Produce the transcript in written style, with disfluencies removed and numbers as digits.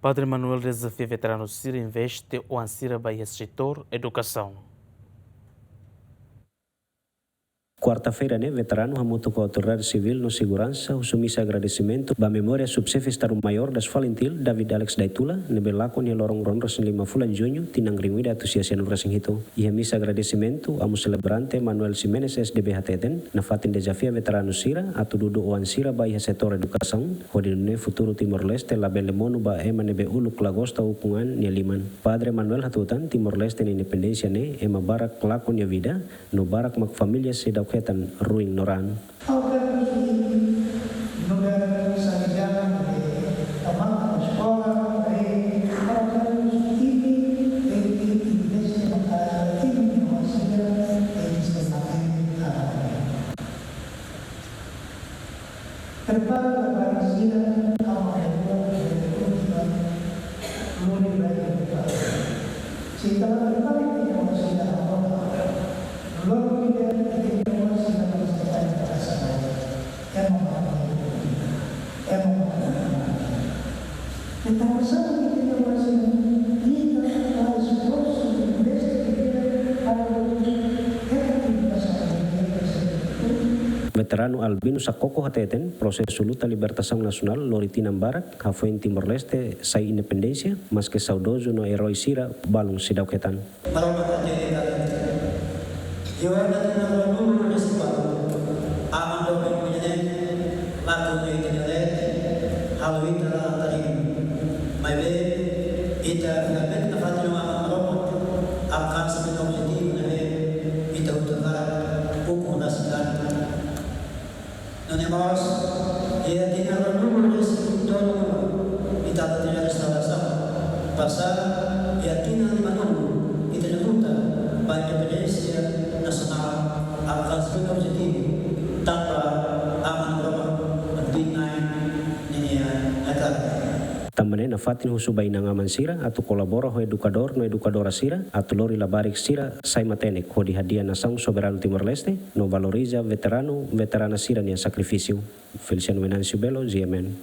Padre Manuel desafia veteranos Cira investe o Ansira Bahia setor educação. Quarta-feira, veterano hamutu com a autoridade civil no segurança, sumisa agradecimento ba memória subchefe Estado Maior das Valentil, David Alex Daitula, nebelako ni lorong ron resin 5 bulan Junho, tinang rimida atusiasian racing hito. Ia misa agradecimento amo celebrante Manuel Ximenes SDB Hateten, na fatin desafia veterano Sira, atu dudu oan Sira Bahia setor educação, hodine futuro Timor-Leste labele monu ba ema nebe uluk lagosta upungan ni liman. Padre Manuel hatutan Timor-Leste ni independencia ne ema barak kelakon ya vida, no barak mak familia sedau ketan ruing noran. Veterano Albino Sakoko Hateten, proses luta libertação nacional Loritinam Barak, Hafoen Timor-Leste, sai independencia, mas que saudoso no herói Sira, balung sidauketan. Nós tinggal dulu kita tidak restaurasi pasal tinggal menunggu kita junta pada independensia nasional akan sebagai objektif tanpa aman berapa pentingnya ini akan Tambane na fatin husubay na ngaman Sira atau kolabora ho edukador no edukadora Sira atau lori labarik Sira sai matenek ho di hadiah nação soberano Timor-Leste no valoriza veterana Sira nia sacrifício. Feliciano Venancio Belo, GMN.